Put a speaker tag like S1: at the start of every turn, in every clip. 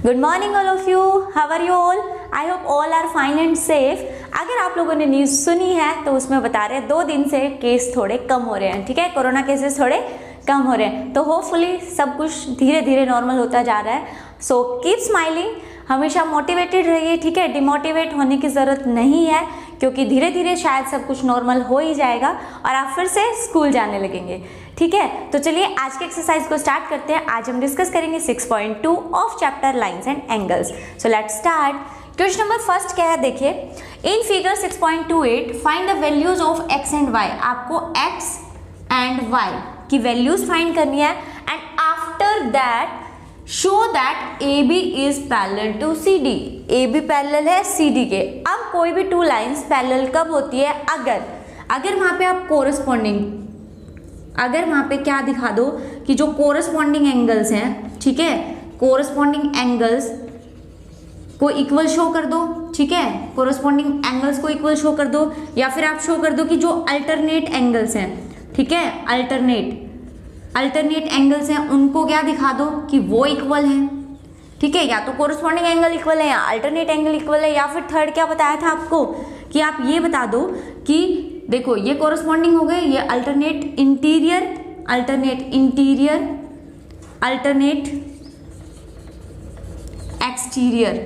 S1: Good morning all of you, how are you all? I hope all are fine and safe. अगर आप लोगों ने news सुनी है तो उसमें बता रहे हैं 2 दिन से केस थोड़े कम हो रहे हैं, ठीक है, कोरोना केसेस थोड़े कम हो रहे हैं, तो होपफुली सब कुछ धीरे धीरे नॉर्मल होता जा रहा है। सो कीप स्माइलिंग, हमेशा मोटिवेटेड रहिए, ठीक है, डिमोटिवेट होने की ज़रूरत नहीं है क्योंकि धीरे धीरे शायद सब कुछ नॉर्मल हो ही जाएगा और आप फिर से स्कूल जाने लगेंगे, ठीक है। तो चलिए आज के एक्सरसाइज को स्टार्ट करते हैं। आज हम डिस्कस करेंगे 6.2 of chapter lines and angles. So let's start. Question number first क्या है, देखिए, in figure 6.28 find the values of x and y। आपको x एंड y की वैल्यूज फाइंड करनी है and after that show that AB is parallel to CD। AB parallel है CD के। अब कोई भी 2 लाइन्स पैरेलल कब होती है? अगर वहां पे आप कोरस्पॉन्डिंग, अगर वहां पे क्या दिखा दो कि जो कोरस्पॉन्डिंग एंगल्स हैं, ठीक है, कोरस्पॉन्डिंग एंगल्स को इक्वल शो कर दो, ठीक है, कोरस्पॉन्डिंग एंगल्स को इक्वल शो कर दो, या फिर आप शो कर दो कि जो अल्टरनेट एंगल्स हैं, ठीक है, अल्टरनेट एंगल्स हैं उनको क्या दिखा दो कि वो इक्वल हैं, ठीक है, या तो कोरस्पॉन्डिंग एंगल इक्वल है या अल्टरनेट एंगल इक्वल है, या फिर थर्ड क्या बताया था आपको कि आप ये बता दो कि देखो ये कोरस्पॉन्डिंग हो गए, ये अल्टरनेट इंटीरियर, अल्टरनेट एक्सटीरियर,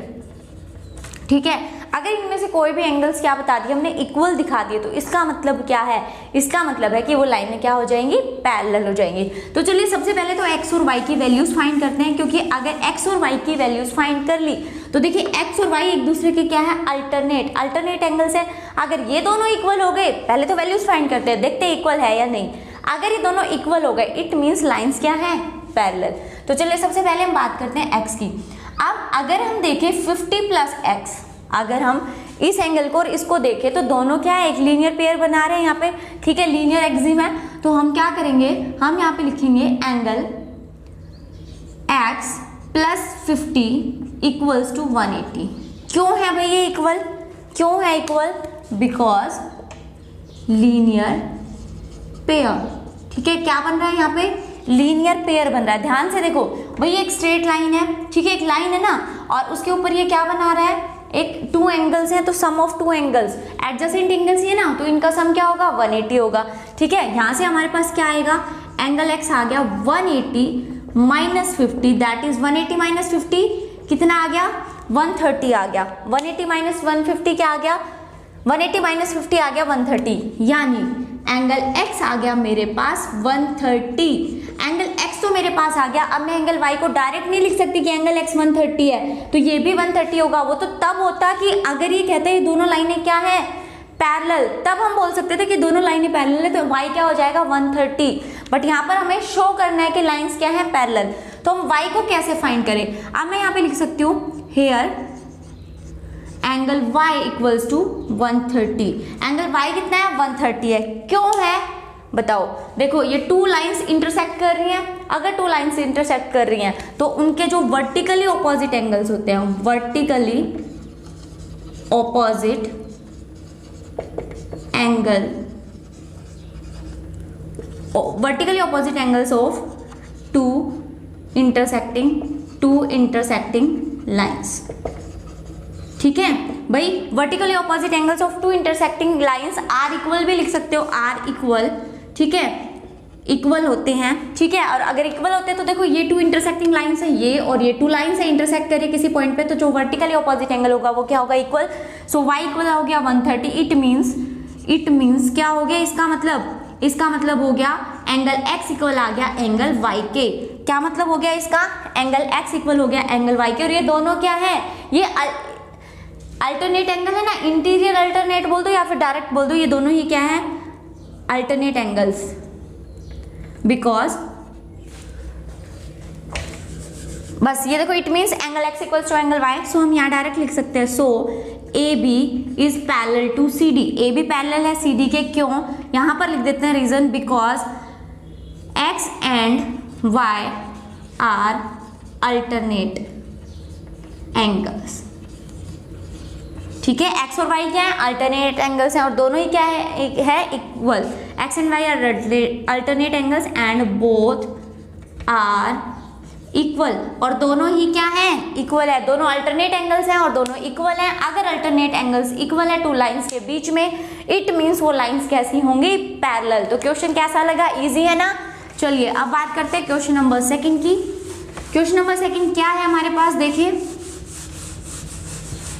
S1: ठीक है। अगर इनमें से कोई भी एंगल्स क्या बता दिए हमने, इक्वल दिखा दिए, तो इसका मतलब क्या है? इसका मतलब है कि वो लाइनें क्या हो जाएंगी? पैरेलल हो जाएंगी। तो चलिए सबसे पहले तो x और y की वैल्यूज फाइंड करते हैं, क्योंकि अगर x और y की वैल्यूज फाइंड कर ली तो देखिए x और y एक दूसरे के क्या है? अल्टरनेट एंगल्स है। अगर ये दोनों इक्वल हो गए, पहले तो वैल्यूज फाइंड करते हैं, देखते हैं इक्वल है या नहीं। अगर ये दोनों इक्वल हो गए इट मीन्स लाइन्स क्या है? पैरेलल। तो चलिए सबसे पहले हम बात करते हैं x की। अब अगर हम देखें 50 प्लस x, अगर हम इस एंगल को और इसको देखें तो दोनों क्या है? एक लीनियर पेयर बना रहे हैं यहाँ पे, ठीक है, लीनियर एक्सिम है। तो हम क्या करेंगे, हम यहाँ पे लिखेंगे angle x plus 50 equals to 180। क्यों है भाई ये इक्वल? क्यों है इक्वल? बिकॉज लीनियर पेयर, ठीक है, क्या बन रहा है यहाँ पे? लीनियर पेयर बन रहा है। ध्यान से देखो भाई, एक स्ट्रेट लाइन है, ठीक है, एक लाइन है ना, और उसके ऊपर ये क्या बना रहा है? एक 2 एंगल्स हैं, तो सम ऑफ 2 एंगल्स, एडजेसेंट एंगल्स ये ना, तो इनका सम क्या होगा? 180 होगा, ठीक है। यहाँ से हमारे पास क्या आएगा? एंगल x आ गया 180 माइनस 50, दैट इज 180 माइनस 50 कितना आ गया? 130 आ गया। 180 माइनस 150 क्या आ गया? 180 माइनस 50 आ गया 130, यानी एंगल x आ गया मेरे पास 130। एंगल x तो मेरे पास आ गया। अब मैं एंगल y को डायरेक्ट नहीं लिख सकती कि एंगल x 130 है, तो ये भी 130 होगा। वो तो तब होता कि अगर ये कहते हैं दोनों लाइनें क्या है? पैरेलल, तब हम बोल सकते थे कि दोनों लाइनें पैरेलल है, तो y क्या हो जाएगा? 130। बट यहाँ पर हमें शो करना है कि लाइन्स क्या है? पैरेलल। तो हम y को कैसे फाइंड करें? अब मैं यहाँ पे लिख सकती हूँ here angle y equals to 130। Angle y कितना है? 130 है। क्यों है बताओ? देखो ये 2 लाइंस इंटरसेक्ट कर रही हैं। अगर 2 लाइंस इंटरसेक्ट कर रही हैं तो उनके जो वर्टिकली ऑपोजिट एंगल्स होते हैं, vertically opposite angles of 2 intersecting lines, ठीक है भाई। Vertically opposite angles of 2 intersecting lines are equal भी लिख सकते हो, आर इक्वल, ठीक है, इक्वल होते हैं, ठीक है। और अगर इक्वल होते हैं तो देखो ये 2 इंटरसेक्टिंग लाइंस है, ये और ये 2 लाइंस है, इंटरसेक्ट करिए किसी पॉइंट पे, तो जो वर्टिकली ऑपोजिट एंगल होगा वो क्या होगा? इक्वल। सो y इक्वल हो गया 130। इट मीन्स क्या हो गया? इसका मतलब हो गया एंगल x इक्वल आ गया एंगल y के। क्या मतलब हो गया इसका? एंगल x इक्वल हो गया एंगल y के। और ये दोनों क्या है? ये अल्टरनेट एंगल है ना, इंटीरियर अल्टरनेट बोल दो या फिर डायरेक्ट बोल दो, ये दोनों ही क्या है? Alternate angles. बिकॉज बस ये देखो, it means angle x equals to angle y। So हम यहाँ डायरेक्ट लिख सकते हैं, so AB is parallel to CD। AB parallel है CD के। क्यों? यहाँ पर लिख देते हैं reason, because x and y are alternate angles, ठीक है। x और y क्या है? अल्टरनेट एंगल्स हैं और दोनों ही क्या है equal. x and y are alternate angles and both are equal, और दोनों ही क्या हैं, इक्वल है, दोनों अल्टरनेट एंगल्स हैं और दोनों इक्वल हैं। अगर अल्टरनेट एंगल्स इक्वल है टू लाइंस के बीच में, इट मीन्स वो लाइंस कैसी होंगी, पैरेलल। तो क्वेश्चन कैसा लगा, इजी है ना। चलिए अब बात करते हैं क्वेश्चन नंबर सेकंड की। क्वेश्चन नंबर सेकंड क्या है हमारे पास, देखिए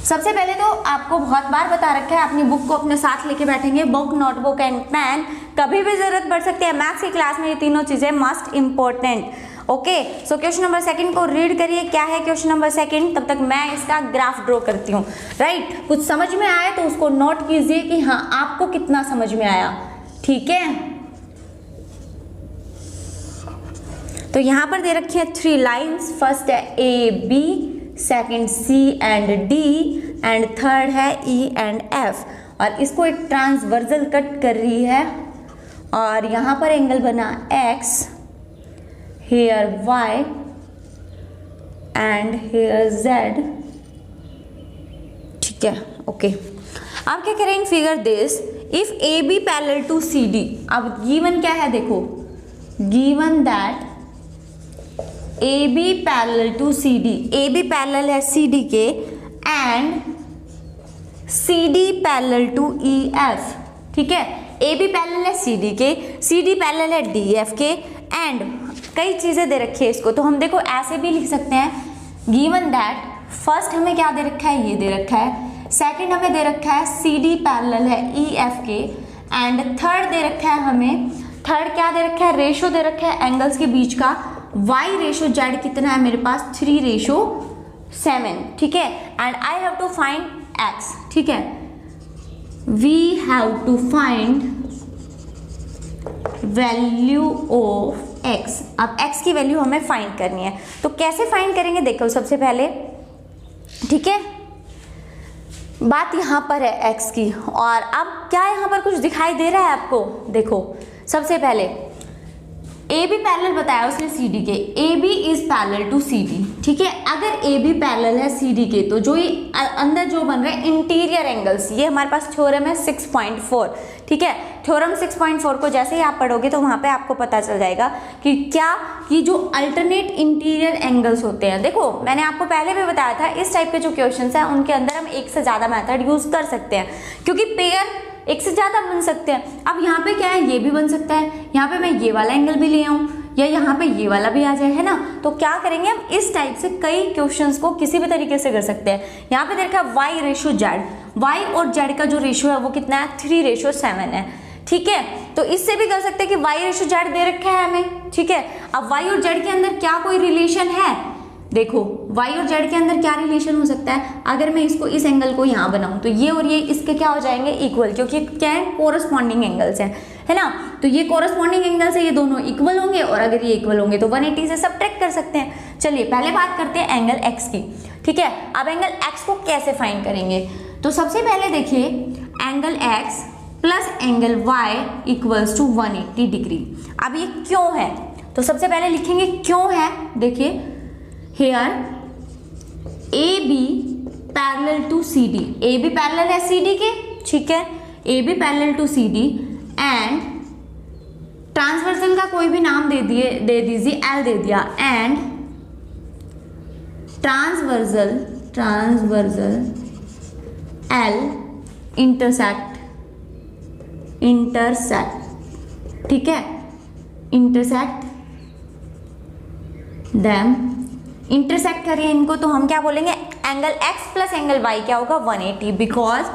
S1: सबसे पहले तो आपको बहुत बार बता रखा है, अपनी बुक को अपने साथ लेके बैठेंगे, बुक, नोटबुक एंड पेन, कभी भी जरूरत पड़ सकती है। मैथ्स की क्लास में ये तीनों चीजें must important. Okay, so question number second को रीड करिए। क्या है क्वेश्चन नंबर सेकंड, तब तक मैं इसका ग्राफ ड्रॉ करती हूँ। राइट, कुछ समझ में आए तो उसको नोट कीजिए कि हाँ आपको कितना समझ में आया, ठीक है। तो यहाँ पर दे रखी है 3 लाइन्स, फर्स्ट है A B, second C and D and third है E एंड F, और इसको एक ट्रांसवर्सल कट कर रही है और यहाँ पर एंगल बना X, here Y and here Z, ठीक है। ओके, अब क्या करें, figure this if AB parallel to CD। अब गिवन क्या है, देखो given that AB parallel to CD, AB parallel है CD के and CD parallel to EF, ठीक है। AB पैरेलल है CD के, CD पैरेलल है DF के, एंड कई चीजें दे रखी है इसको, तो हम देखो ऐसे भी लिख सकते हैं, गिवन दैट फर्स्ट हमें क्या दे रखा है, ये दे रखा है, सेकंड हमें दे रखा है CD पैरेलल है EF के, एंड थर्ड दे रखा है हमें, थर्ड क्या दे रखा है, रेशो दे रखा है एंगल्स के बीच का, y रेशो z कितना है मेरे पास, 3:7, ठीक है। And I have to find x, ठीक है, we have to find value of x। अब x की वैल्यू हमें फाइंड करनी है, तो कैसे फाइंड करेंगे, देखो सबसे पहले, ठीक है, बात यहाँ पर है x की, और अब क्या यहाँ पर कुछ दिखाई दे रहा है आपको, देखो सबसे पहले AB पैरेलल बताया उसने CD के, AB is parallel to CD, ठीक है। अगर AB पैरेलल है CD के, तो जो ये अंदर जो बन रहा है इंटीरियर एंगल्स, ये हमारे पास थ्योरम है 6.4, ठीक है। थ्योरम 6.4 को जैसे ही आप पढ़ोगे तो वहाँ पे आपको पता चल जाएगा कि क्या, कि जो अल्टरनेट इंटीरियर एंगल्स होते हैं, देखो मैंने आपको पहले भी बताया था, इस टाइप के जो क्वेश्चन हैं उनके अंदर हम एक से ज़्यादा मेथड यूज कर सकते हैं, क्योंकि पेयर एक से ज़्यादा बन सकते हैं। अब यहाँ पे क्या है, ये भी बन सकता है, यहाँ पे मैं ये वाला एंगल भी ले आऊँ, या यहाँ पे ये वाला भी आ जाए, है ना। तो क्या करेंगे हम, इस टाइप से कई क्वेश्चंस को किसी भी तरीके से कर सकते हैं। यहाँ पे देखा y रेशो z, y और z का जो रेशो है वो कितना है, 3:7 है, ठीक है। तो इससे भी कर सकते हैं कि y रेशो z दे रखा है हमें, ठीक है। अब y और z के अंदर क्या कोई रिलेशन है, देखो y और z के अंदर क्या रिलेशन हो सकता है, अगर मैं इसको, इस एंगल को यहाँ बनाऊं तो ये और ये इसके क्या हो जाएंगे, इक्वल, क्योंकि क्या है, कोरस्पॉन्डिंग एंगल्स हैं, है ना। तो ये कोरस्पॉन्डिंग एंगल्स है, ये दोनों इक्वल होंगे, और अगर ये इक्वल होंगे तो 180 से सब्ट्रैक्ट कर सकते हैं। चलिए पहले बात करते हैं एंगल x की, ठीक है। अब एंगल x को कैसे फाइंड करेंगे, तो सबसे पहले देखिए angle x plus angle y equals to 180 degree. अब ये क्यों है, तो सबसे पहले लिखेंगे क्यों है, देखिए here AB parallel to CD, AB parallel है CD के, ठीक है, AB parallel to CD, and transversal का कोई भी नाम दे दीजिए, L दे दिया, एंड ट्रांसवर्सल L इंटरसेक्ट, ठीक है, इंटरसेक्ट देम, इंटरसेक्ट करिए इनको, तो हम क्या बोलेंगे, angle x plus angle y क्या होगा, 180, because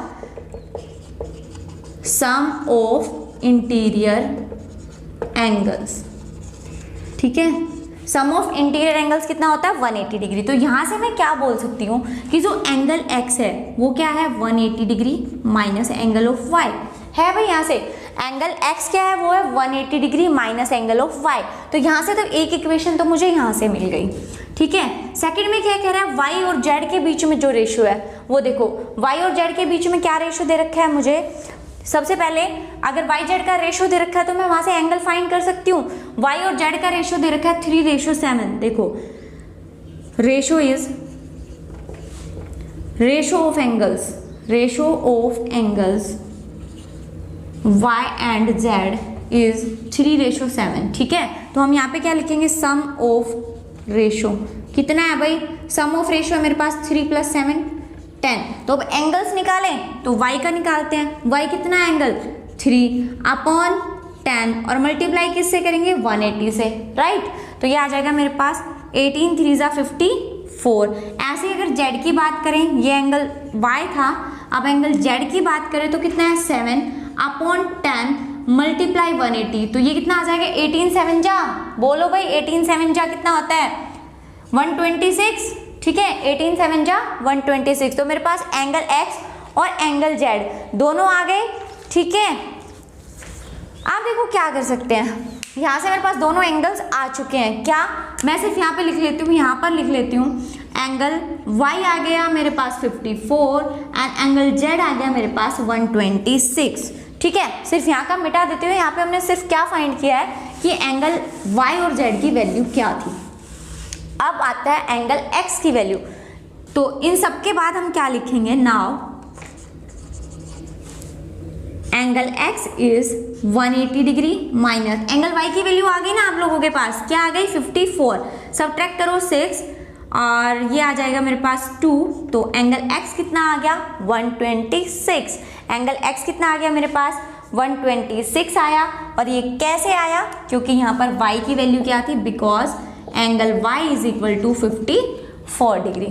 S1: sum of interior angles, ठीक है। सम ऑफ इंटीरियर एंगल्स कितना होता है, 180 डिग्री। तो यहां से मैं क्या बोल सकती हूँ कि जो एंगल x है वो क्या है, 180 degree minus angle of y है भाई। यहाँ से एंगल x क्या है, वो है 180 degree minus angle of y। तो यहाँ से तो एक इक्वेशन तो मुझे यहाँ से मिल गई, ठीक है। सेकंड में क्या कह रहा है, y और z के बीच में जो रेशियो है वो देखो, y और z के बीच में क्या रेशियो दे रखा है मुझे, सबसे पहले अगर y z का रेशियो दे रखा है तो मैं वहां से एंगल फाइंड कर सकती हूँ। y और z का रेशियो दे रखा है 3:7, देखो ratio is ratio of angles y and z is 3:7, ठीक है। तो हम यहाँ पे क्या लिखेंगे, सम ऑफ रेशो कितना है भाई, सम ऑफ रेशो है मेरे पास 3 + 7 10। तो अब एंगल्स निकालें तो y का निकालते हैं, y कितना है एंगल 3/10 और मल्टीप्लाई किससे करेंगे 180 से, राइट। तो ये आ जाएगा मेरे पास 18 3 = 54। ऐसे ही अगर z की बात करें, ये एंगल y था, अब एंगल z की बात करें तो कितना है 7/10 मल्टीप्लाई 180, तो ये कितना आ जाएगा 18 7 जा, बोलो भाई 18 7 जा कितना होता है 126, ठीक है 18 7 जा 126। तो मेरे पास एंगल x और एंगल z दोनों आ गए, ठीक है। आप देखो क्या कर सकते हैं, यहाँ से मेरे पास दोनों एंगल्स आ चुके हैं, क्या मैं सिर्फ यहाँ पे लिख लेती हूँ, यहाँ पर लिख लेती हूँ एंगल y आ गया मेरे पास 54 एंड एंगल z आ गया मेरे पास 126, ठीक है। सिर्फ यहाँ का मिटा देते हुए यहाँ पे हमने सिर्फ क्या फाइंड किया है कि एंगल y और z की वैल्यू क्या थी। अब आता है एंगल x की वैल्यू, तो इन सब के बाद हम क्या लिखेंगे, now angle x is 180 degree minus angle y की वैल्यू आ गई ना आप लोगों के पास, क्या आ गई 54, सब्ट्रैक्ट करो 6 और ये आ जाएगा मेरे पास 2, तो एंगल x कितना आ गया 126, एंगल x कितना आ गया मेरे पास 126 आया। और ये कैसे आया, क्योंकि यहाँ पर y की वैल्यू क्या थी, because angle y is equal to 54 degree,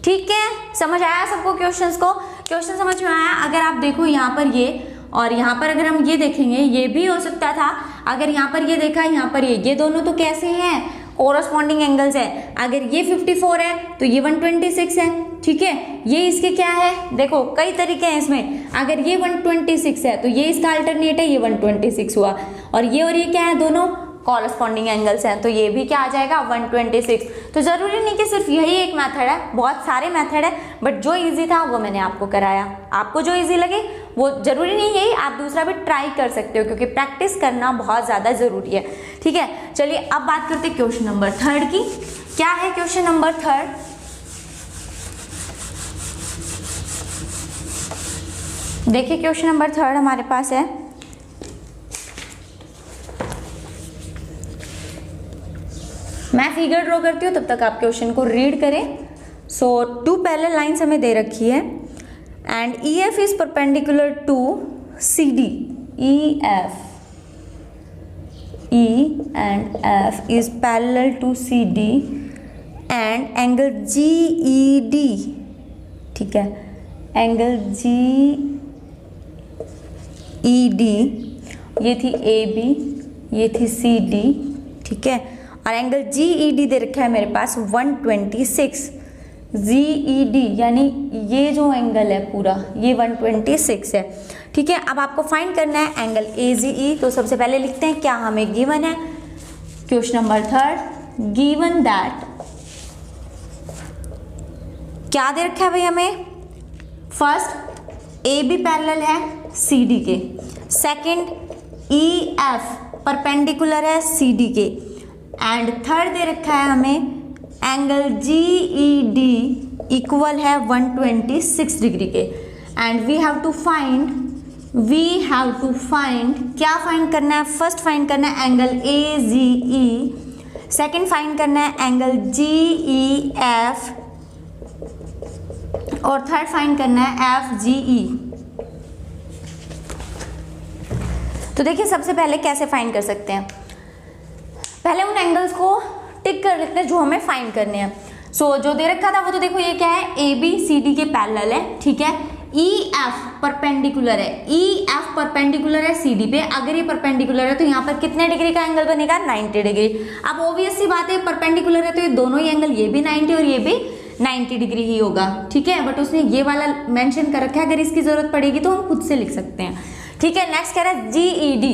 S1: ठीक है। समझ आया सबको क्वेश्चंस को, क्वेश्चन समझ में आया। अगर आप देखो यहाँ पर ये और यहाँ पर अगर हम ये देखेंगे, ये भी हो सकता था, अगर यहाँ पर ये देखा यहाँ पर ये दोनों तो कैसे हैं कोरस्पॉन्डिंग एंगल्स है, अगर ये 54 है तो ये 126 है, ठीक है। ये इसके क्या है, देखो कई तरीके हैं इसमें, अगर ये 126 है तो ये इसका अल्टरनेट है, ये 126 हुआ, और ये क्या है, दोनों कॉरस्पॉन्डिंग एंगल्स हैं, तो ये भी क्या आ जाएगा 126। तो ज़रूरी नहीं कि सिर्फ यही एक मेथड है, बहुत सारे मेथड है, बट जो इजी था वो मैंने आपको कराया, आपको जो इजी लगे वो ज़रूरी नहीं यही, आप दूसरा भी ट्राई कर सकते हो, क्योंकि प्रैक्टिस करना बहुत ज़्यादा ज़रूरी है, ठीक है। चलिए अब बात करते हैं क्वेश्चन नंबर 3 की। क्या है क्वेश्चन नंबर 3, देखिए क्वेश्चन नंबर 3 हमारे पास है, मैं फिगर ड्रॉ करती हूँ तब तक आप क्वेश्चन को रीड करें। सो 2 पैरेलल लाइंस हमें दे रखी है and EF is perpendicular to CD, E and F is parallel to CD and angle GED, ठीक है, एंगल GED ये थी AB, ये थी CD, ठीक है, और एंगल GED दे रखा है मेरे पास 126, GED यानी ये जो एंगल है पूरा ये 126 है, ठीक है। अब आपको फाइंड करना है एंगल AGE, तो सबसे पहले लिखते हैं क्या हमें गिवन है, क्वेश्चन नंबर 3 गिवन दैट, क्या दे रखा है भाई हमें, फर्स्ट AB पैरेलल है CD के, सेकंड EF परपेंडिकुलर है CD के, एंड थर्ड दे रखा है हमें एंगल GED इक्वल है 126 डिग्री के, and we have to find क्या फाइंड करना है, फर्स्ट फाइंड करना है एंगल AGE, सेकंड फाइंड करना है एंगल GEF और थर्ड फाइंड करना है FGE। तो देखिए सबसे पहले कैसे फाइंड कर सकते हैं, पहले उन एंगल्स को टिक कर लेते हैं जो हमें फाइंड करने हैं। सो जो दे रखा था वो तो देखो ये क्या है, AB CD के पैरेलल है, ठीक है, EF परपेंडिकुलर है, EF परपेंडिकुलर है CD पे, अगर ये परपेंडिकुलर है तो यहाँ पर कितने डिग्री का एंगल बनेगा 90 डिग्री। अब ऑब्वियस सी बात है परपेंडिकुलर है तो ये दोनों ही एंगल, ये भी 90 और ये भी 90 डिग्री ही होगा, ठीक है, बट उसने ये वाला मेंशन कर रखा है, अगर इसकी जरूरत पड़ेगी तो हम खुद से लिख सकते हैं, ठीक है। नेक्स्ट कह रहा है GED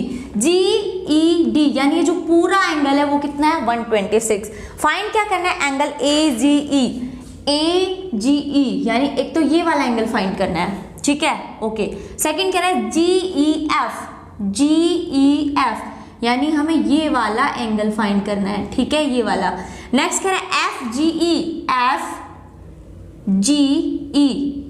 S1: यानी ये जो पूरा एंगल है वो कितना है 126। फाइंड क्या करना है एंगल AGE यानी एक तो ये वाला एंगल फाइंड करना है, ठीक है, ओके। सेकंड कह रहा है GEF यानी हमें ये वाला एंगल फाइंड करना है, ठीक है, ये वाला। नेक्स्ट कह रहा है FGE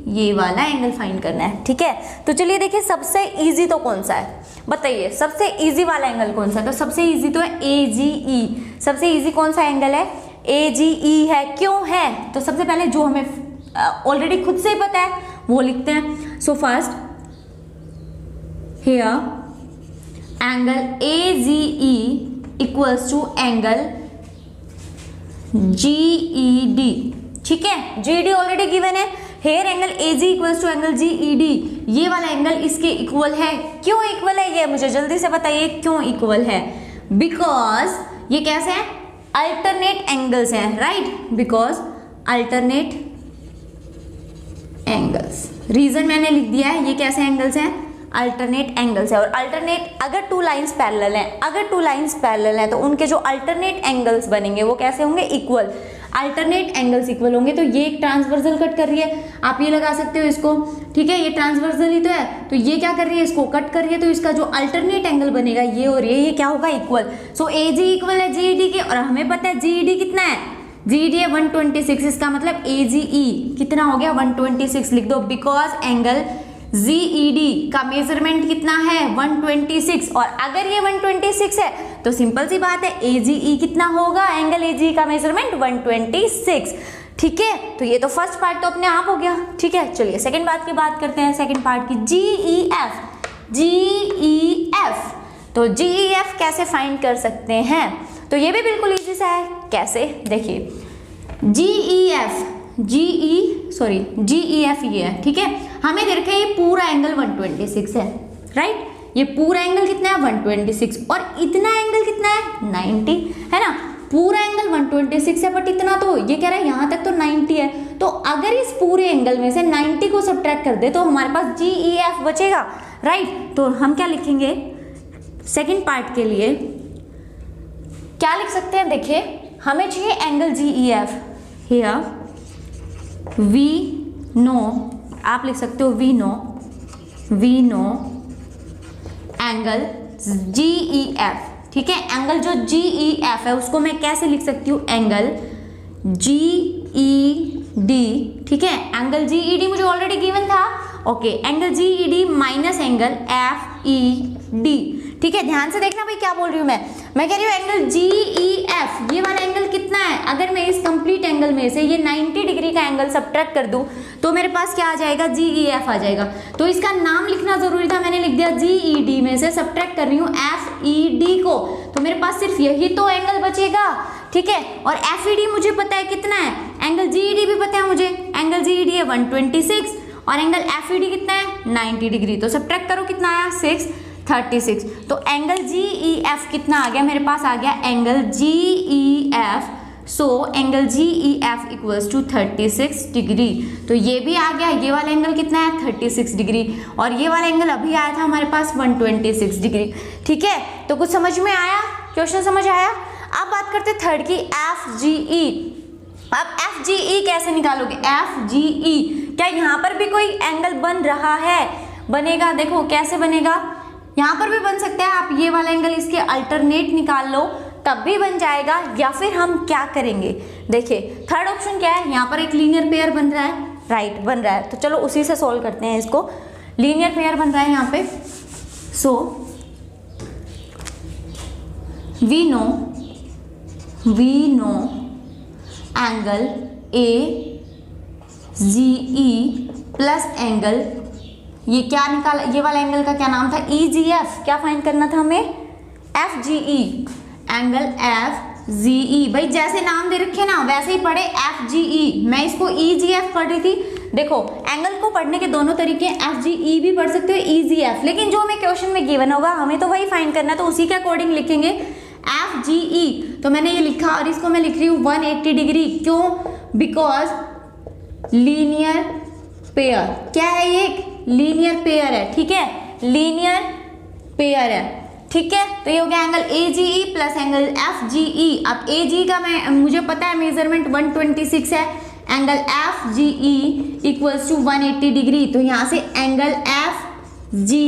S1: ये वाला एंगल फाइंड करना है, ठीक है। तो चलिए देखिए सबसे इजी तो कौन सा है, बताइए सबसे इजी वाला एंगल कौन सा है, तो सबसे इजी तो है AGE, सबसे इजी कौन सा एंगल है AGE है, क्यों है? तो सबसे पहले जो हमें ऑलरेडी खुद से ही पता है वो लिखते हैं। So first here angle AGE equals to angle GED, ठीक है, GED ऑलरेडी गिवन है। Here angle AG equals to angle GED, ये वाला एंगल इसके इक्वल है। क्यों इक्वल है ये मुझे जल्दी से बताइए, क्यों इक्वल है? बिकॉज ये कैसे हैं? अल्टरनेट एंगल्स हैं, right, because alternate angles. Reason मैंने लिख दिया है, ये कैसे एंगल्स हैं? अल्टरनेट एंगल्स है। और अल्टरनेट अगर टू लाइंस पैरेलल हैं, अगर टू लाइंस पैरेलल हैं तो उनके जो अल्टरनेट एंगल्स बनेंगे वो कैसे होंगे? इक्वल। अल्टरनेट एंगल्स इक्वल होंगे तो ये एक ट्रांसवर्सल कट कर रही है, आप ये लगा सकते हो इसको, ठीक है, ये ट्रांसवर्सल ही तो है, तो ये क्या कर रही है? इसको कट कर रही है, तो इसका जो अल्टरनेट एंगल बनेगा ये और ये क्या होगा? इक्वल। सो AG इक्वल है GED के, और हमें पता है GED कितना है? GED है 126, इसका मतलब AGE कितना हो गया? 126 लिख दो, बिकॉज एंगल GED का मेजरमेंट कितना है? 126, और अगर ये 126 है तो सिंपल सी बात है AGE कितना होगा? एंगल AGE का मेजरमेंट 126, ठीक है। तो ये तो फर्स्ट पार्ट तो अपने आप हो गया, ठीक है। चलिए सेकंड बात की बात करते हैं, सेकंड पार्ट की, GEF। तो GEF कैसे फाइंड कर सकते हैं? तो ये भी बिल्कुल इजी सा है। कैसे? देखिए GEF ये है, ठीक है। हमें देख ये पूरा एंगल 126 है, राइट, ये पूरा एंगल कितना है? 126, और इतना एंगल कितना है? 90, है ना। पूरा एंगल 126 है, बट इतना तो ये कह रहा है यहाँ तक तो 90 है, तो अगर इस पूरे एंगल में से 90 को सब्ट्रैक्ट कर दे तो हमारे पास GEF बचेगा, राइट। तो हम क्या लिखेंगे सेकेंड पार्ट के लिए? क्या लिख सकते हैं? देखिए हमें चाहिए angle GEF। Here we know, आप लिख सकते हो वी नो एंगल GEF, ठीक है। एंगल जो GEF है उसको मैं कैसे लिख सकती हूँ? एंगल GED, ठीक है। एंगल GED मुझे ऑलरेडी गिवन था, okay. Angle GED minus angle FED, ठीक है। ध्यान से देखना भाई क्या बोल रही हूँ मैं कह रही हूँ एंगल GEF, ये वाला एंगल कितना है? अगर मैं इस कंप्लीट एंगल में से ये 90 डिग्री का एंगल सब्ट्रैक्ट कर दूं तो मेरे पास क्या आ जाएगा? GEF आ जाएगा। तो इसका नाम लिखना जरूरी था, मैंने लिख दिया GED में से सब्ट्रैक्ट कर रही हूँ FED को, तो मेरे पास सिर्फ यही तो एंगल बचेगा, ठीक है। और FED मुझे पता है कितना है, एंगल GED भी पता है मुझे, एंगल GED है 126 और एंगल FED कितना है? 90 डिग्री। तो सब्ट्रैक्ट करो, कितना आया? 636। तो एंगल GEF कितना आ गया मेरे पास? आ गया angle GEF, so angle GEF equals to 36 degree. तो ये भी आ गया, ये वाला एंगल कितना है? 36 डिग्री, और ये वाला एंगल अभी आया था हमारे पास 126 डिग्री, ठीक है। तो कुछ समझ में आया? क्वेश्चन समझ आया? अब बात करते हैं थर्ड की, FGE। अब FGE कैसे निकालोगे? FGE, क्या यहाँ पर भी कोई एंगल बन रहा है? बनेगा, देखो कैसे बनेगा, यहाँ पर भी बन सकता है। आप ये वाला एंगल इसके अल्टरनेट निकाल लो तब भी बन जाएगा, या फिर हम क्या करेंगे? देखिए थर्ड ऑप्शन क्या है, यहाँ पर एक लीनियर पेयर बन रहा है, राइट, बन रहा है। तो चलो उसी से सॉल्व करते हैं इसको। लीनियर पेयर बन रहा है यहाँ पे, so we know angle AGE plus angle, ये क्या निकाला? ये वाला एंगल का क्या नाम था? EGF। क्या फाइंड करना था हमें? FGE, angle FGE। भाई जैसे नाम दे रखे ना वैसे ही पढ़े, FGE। मैं इसको EGF पढ़ रही थी। देखो एंगल को पढ़ने के दोनों तरीके, FGE भी पढ़ सकते हो, EGF, लेकिन जो हमें क्वेश्चन में गिवन होगा हमें तो वही फाइंड करना है, तो उसी के अकॉर्डिंग लिखेंगे FGE। तो मैंने ये लिखा, और इसको मैं लिख रही हूँ 180 डिग्री। क्यों? बिकॉज लीनियर पेयर, क्या है ये? लीनियर पेयर है, ठीक है, लीनियर पेयर है, ठीक है। तो ये हो गया angle AGE plus angle FGE। अब AGE का मुझे पता है मेजरमेंट 126 है, angle FGE equals to 180 degree. तो यहाँ से एंगल FGE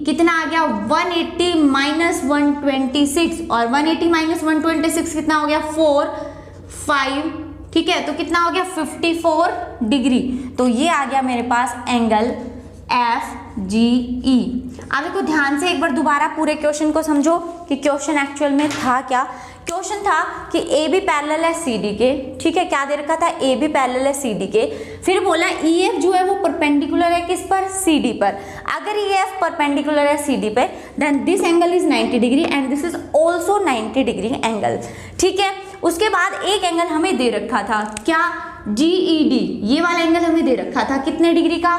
S1: कितना आ गया? 180 माइनस 126, और 180 माइनस 126 कितना हो गया? 5, ठीक है। तो कितना हो गया? 54 डिग्री। तो ये आ गया मेरे पास एंगल FGE। अब इसको ध्यान से एक बार दोबारा पूरे क्वेश्चन को समझो कि क्वेश्चन एक्चुअल में था क्या। क्वेश्चन था कि ए बी पैरेलल है सी डी के, ठीक है, क्या दे रखा था, ए बी पैरेलल है सी डी के, फिर बोला ई एफ जो है वो परपेंडिकुलर है किस पर, सी डी पर। अगर ई एफ परपेंडिकुलर है सी डी पे then this angle is 90 degree and this is also 90 degree angle, ठीक है। उसके बाद एक एंगल हमें दे रखा था, क्या, GED, ये वाला एंगल हमें दे रखा था कितने डिग्री का,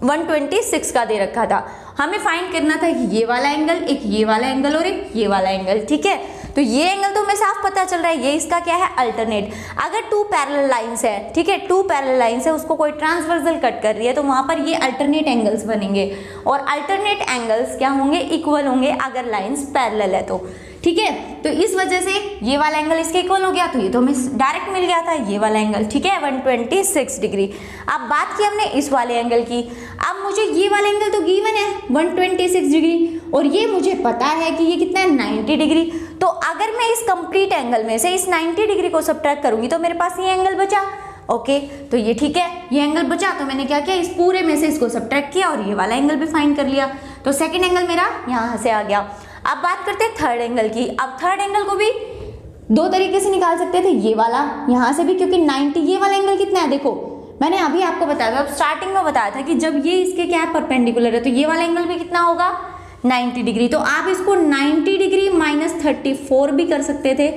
S1: 126 का दे रखा था। हमें फाइंड करना था कि ये वाला एंगल, एक ये वाला एंगल और एक ये वाला एंगल, ठीक है। तो ये एंगल तो हमें साफ पता चल रहा है, ये इसका क्या है, अल्टरनेट। अगर टू पैरेलल लाइंस है, ठीक है, टू पैरेलल लाइंस है, उसको कोई ट्रांसवर्सल कट कर रही है तो वहां पर ये अल्टरनेट एंगल्स बनेंगे और अल्टरनेट एंगल्स क्या होंगे, इक्वल होंगे अगर लाइंस पैरेलल है तो, ठीक है। तो इस वजह से ये वाला एंगल इसके इक्वल हो गया, तो ये तो हमें डायरेक्ट मिल गया था ये वाला एंगल, ठीक है, 126 डिग्री। अब बात की हमने इस वाले एंगल की, अब मुझे ये वाला एंगल तो गिवन है 126 डिग्री और ये मुझे पता है कि ये कितना है, 90 डिग्री। तो अगर मैं इस कंप्लीट एंगल में से इस 90 डिग्री को सब्ट्रैक्ट करूंगी तो मेरे पास ये एंगल बचा, ओके। तो ये ठीक है, ये एंगल बचा, तो मैंने क्या किया, इस पूरे में से इसको सब्ट्रैक्ट किया और ये वाला एंगल भी फाइंड कर लिया। तो सेकेंड एंगल मेरा यहाँ से आ गया। अब बात करते हैं थर्ड एंगल की। अब थर्ड एंगल को भी दो तरीके से निकाल सकते थे, ये वाला यहाँ से भी, क्योंकि 90, ये वाला एंगल कितना है, देखो मैंने अभी आपको बताया था, स्टार्टिंग में बताया था कि जब ये इसके क्या है, परपेंडिकुलर है, तो ये वाला एंगल भी कितना होगा, 90 डिग्री। तो आप इसको 90 डिग्री माइनस 34 भी कर सकते थे,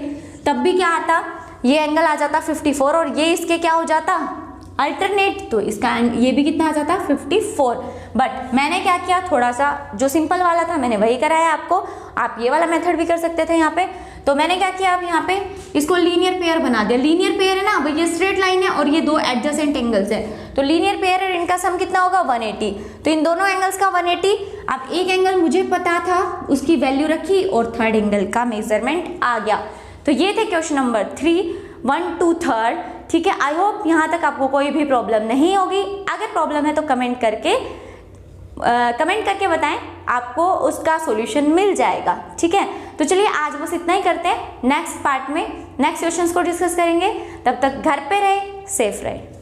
S1: तब भी क्या आता, ये एंगल आ जाता 54 और ये इसके क्या हो जाता, अल्टरनेट, तो इसका ये भी कितना आ जाता, 54। बट मैंने क्या किया, थोड़ा सा जो सिंपल वाला था मैंने वही कराया आपको, आप ये वाला मेथड भी कर सकते थे यहाँ पे। तो मैंने क्या किया, अब यहाँ पे इसको लीनियर पेयर बना दिया। लीनियर पेयर है ना, अब ये स्ट्रेट लाइन है और ये दो एडजेसेंट एंगल्स है, तो लीनियर पेयर है, इनका सम कितना होगा, 180। तो इन दोनों एंगल्स का 180। अब एक एंगल मुझे पता था, उसकी वैल्यू रखी और थर्ड एंगल का मेजरमेंट आ गया। तो ये थे क्वेश्चन नंबर 3, 1 to 3, ठीक है। आई होप यहाँ तक आपको कोई भी प्रॉब्लम नहीं होगी। अगर प्रॉब्लम है तो कमेंट करके बताएं, आपको उसका सॉल्यूशन मिल जाएगा, ठीक है। तो चलिए आज बस इतना ही करते हैं, नेक्स्ट पार्ट में नेक्स्ट क्वेश्चंस को डिस्कस करेंगे। तब तक घर पे रहे, सेफ रहे।